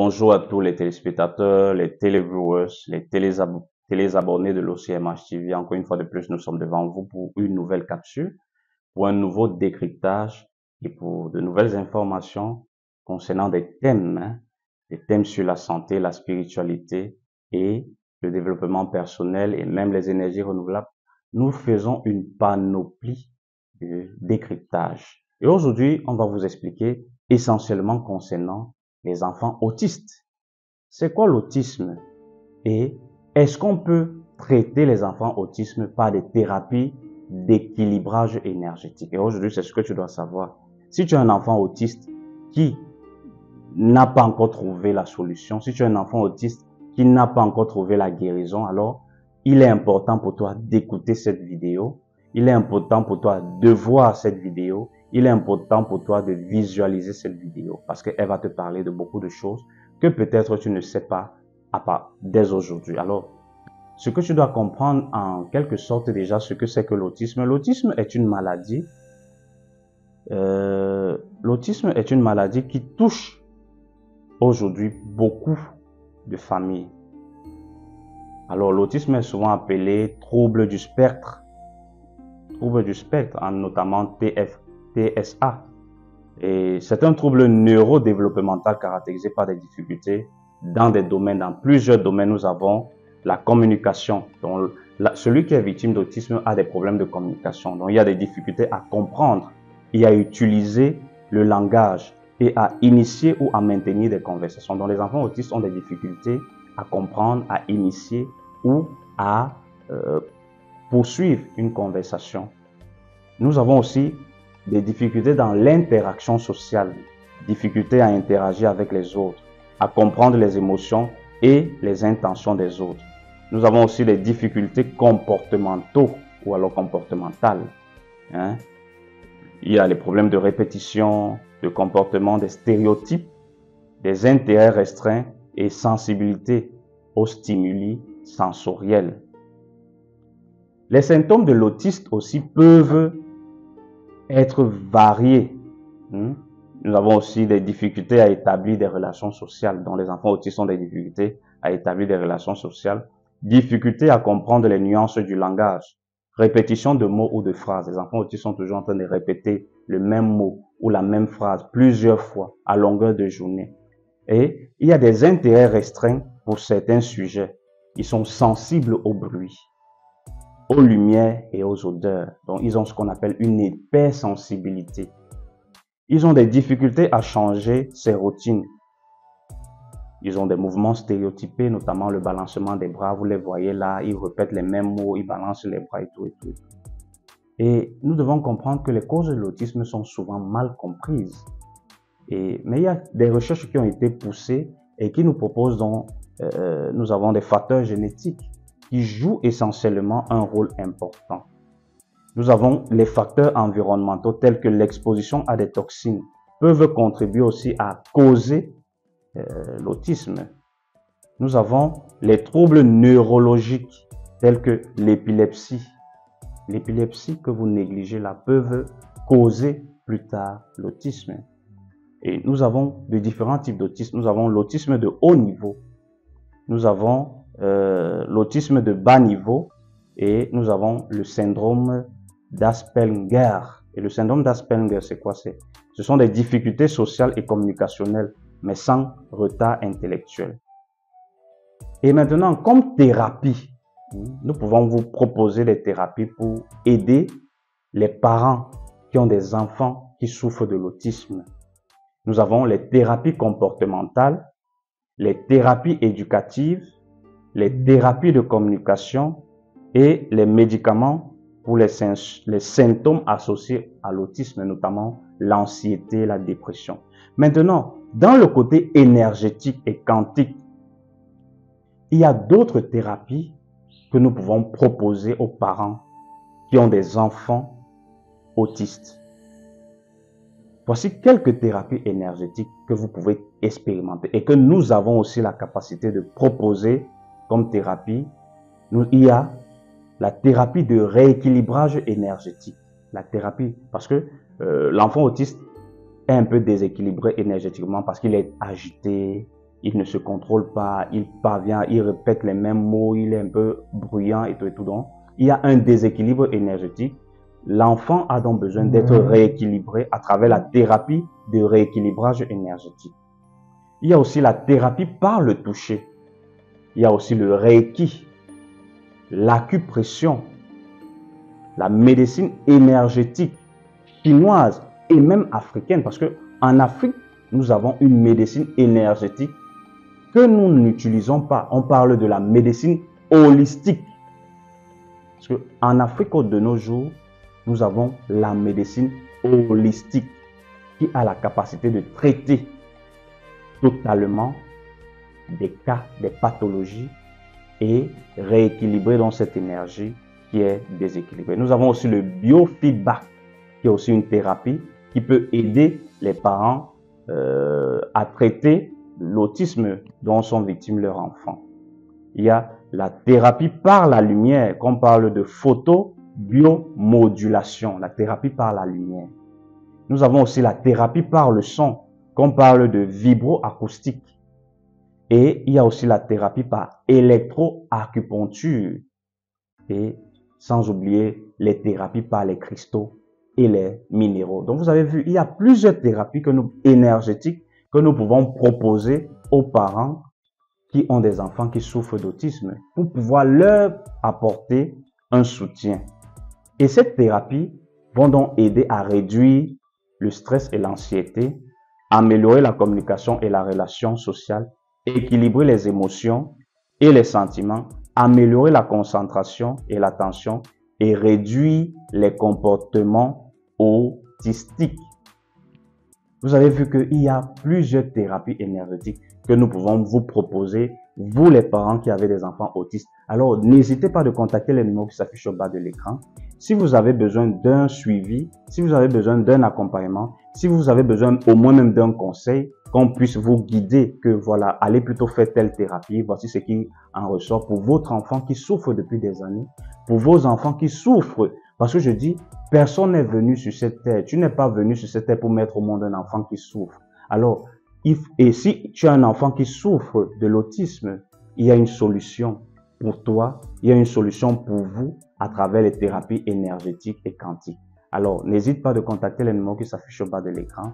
Bonjour à tous les téléspectateurs, les téléviewers, les télésabonnés de l'OCMH TV. Encore une fois de plus, nous sommes devant vous pour une nouvelle capsule, pour un nouveau décryptage et pour de nouvelles informations concernant des thèmes sur la santé, la spiritualité et le développement personnel et même les énergies renouvelables. Nous faisons une panoplie de décryptage. Et aujourd'hui, on va vous expliquer essentiellement concernant les enfants autistes. C'est quoi l'autisme? Et est-ce qu'on peut traiter les enfants autistes par des thérapies d'équilibrage énergétique? Et aujourd'hui, c'est ce que tu dois savoir. Si tu as un enfant autiste qui n'a pas encore trouvé la solution, si tu as un enfant autiste qui n'a pas encore trouvé la guérison, alors il est important pour toi d'écouter cette vidéo. Il est important pour toi de voir cette vidéo. Il est important pour toi de visualiser cette vidéo parce qu'elle va te parler de beaucoup de choses que peut-être tu ne sais pas à part dès aujourd'hui. Alors, ce que tu dois comprendre en quelque sorte déjà ce que c'est que l'autisme. L'autisme est une maladie. L'autisme est une maladie qui touche aujourd'hui beaucoup de familles. Alors, l'autisme est souvent appelé trouble du spectre. Trouble du spectre, notamment TSA. Et c'est un trouble neurodéveloppemental caractérisé par des difficultés dans plusieurs domaines. Nous avons la communication. Donc, celui qui est victime d'autisme a des problèmes de communication. Donc, il y a des difficultés à comprendre et à utiliser le langage et à initier ou à maintenir des conversations. Donc, les enfants autistes ont des difficultés à comprendre, à initier ou à poursuivre une conversation. Nous avons aussi des difficultés dans l'interaction sociale, difficultés à interagir avec les autres, à comprendre les émotions et les intentions des autres. Nous avons aussi des difficultés comportementaux ou alors comportementales. Il y a les problèmes de répétition, de comportement, des stéréotypes, des intérêts restreints et sensibilité aux stimuli sensoriels. Les symptômes de l'autiste aussi peuvent être variés. Nous avons aussi des difficultés à établir des relations sociales. Donc, les enfants autistes ont des difficultés à établir des relations sociales. Difficultés à comprendre les nuances du langage. Répétition de mots ou de phrases. Les enfants autistes sont toujours en train de répéter le même mot ou la même phrase plusieurs fois à longueur de journée. Et il y a des intérêts restreints pour certains sujets. Ils sont sensibles au bruit, aux lumières et aux odeurs. Donc, ils ont ce qu'on appelle une hypersensibilité. Ils ont des difficultés à changer ces routines. Ils ont des mouvements stéréotypés, notamment le balancement des bras. Vous les voyez là, ils répètent les mêmes mots, ils balancent les bras et tout et tout. Et nous devons comprendre que les causes de l'autisme sont souvent mal comprises. Mais il y a des recherches qui ont été poussées et qui nous proposent donc, nous avons des facteurs génétiques qui jouent essentiellement un rôle important. Nous avons les facteurs environnementaux tels que l'exposition à des toxines peuvent contribuer aussi à causer l'autisme. Nous avons les troubles neurologiques tels que l'épilepsie. L'épilepsie que vous négligez là peuvent causer plus tard l'autisme. Et nous avons de différents types d'autisme. Nous avons l'autisme de haut niveau. Nous avons l'autisme de bas niveau et nous avons le syndrome d'Asperger. Et le syndrome d'Asperger, c'est quoi? Ce sont des difficultés sociales et communicationnelles, mais sans retard intellectuel. Et maintenant, comme thérapie, nous pouvons vous proposer des thérapies pour aider les parents qui ont des enfants qui souffrent de l'autisme. Nous avons les thérapies comportementales, les thérapies éducatives, les thérapies de communication et les médicaments pour les symptômes associés à l'autisme, notamment l'anxiété, la dépression. Maintenant, dans le côté énergétique et quantique, il y a d'autres thérapies que nous pouvons proposer aux parents qui ont des enfants autistes. Voici quelques thérapies énergétiques que vous pouvez expérimenter et que nous avons aussi la capacité de proposer comme thérapie. Il y a la thérapie de rééquilibrage énergétique. La thérapie, parce que l'enfant autiste est un peu déséquilibré énergétiquement parce qu'il est agité, il ne se contrôle pas, il parvient, il répète les mêmes mots, il est un peu bruyant et tout donc. Il y a un déséquilibre énergétique. L'enfant a donc besoin d'être rééquilibré à travers la thérapie de rééquilibrage énergétique. Il y a aussi la thérapie par le toucher. Il y a aussi le Reiki, l'acupression, la médecine énergétique chinoise et même africaine, parce que en Afrique, nous avons une médecine énergétique que nous n'utilisons pas. On parle de la médecine holistique. Parce que en Afrique de nos jours, nous avons la médecine holistique qui a la capacité de traiter totalement des cas, des pathologies et rééquilibrer dans cette énergie qui est déséquilibrée. Nous avons aussi le biofeedback, qui est aussi une thérapie qui peut aider les parents à traiter l'autisme dont sont victimes leurs enfants. Il y a la thérapie par la lumière, qu'on parle de photobiomodulation, la thérapie par la lumière. Nous avons aussi la thérapie par le son, qu'on parle de vibroacoustique. Et il y a aussi la thérapie par électroacupuncture. Et sans oublier les thérapies par les cristaux et les minéraux. Donc vous avez vu, il y a plusieurs thérapies énergétiques que nous pouvons proposer aux parents qui ont des enfants qui souffrent d'autisme pour pouvoir leur apporter un soutien. Et ces thérapies vont donc aider à réduire le stress et l'anxiété, améliorer la communication et la relation sociale, équilibrer les émotions et les sentiments, améliorer la concentration et l'attention et réduire les comportements autistiques. Vous avez vu qu'il y a plusieurs thérapies énergétiques que nous pouvons vous proposer, vous les parents qui avez des enfants autistes. Alors, n'hésitez pas de contacter les numéros qui s'affichent au bas de l'écran. Si vous avez besoin d'un suivi, si vous avez besoin d'un accompagnement, si vous avez besoin au moins même d'un conseil, qu'on puisse vous guider, que voilà, allez plutôt faire telle thérapie, voici ce qui en ressort pour votre enfant qui souffre depuis des années, pour vos enfants qui souffrent. Parce que je dis, personne n'est venu sur cette terre. Tu n'es pas venu sur cette terre pour mettre au monde un enfant qui souffre. Alors, et si tu as un enfant qui souffre de l'autisme, il y a une solution pour toi, il y a une solution pour vous à travers les thérapies énergétiques et quantiques. Alors, n'hésite pas de contacter les numéros qui s'affichent au bas de l'écran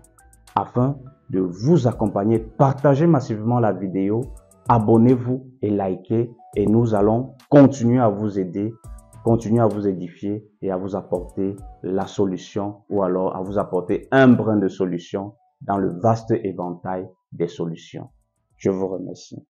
afin de vous accompagner. Partagez massivement la vidéo, abonnez-vous et likez et nous allons continuer à vous aider, continuer à vous édifier et à vous apporter la solution ou alors à vous apporter un brin de solution dans le vaste éventail des solutions. Je vous remercie.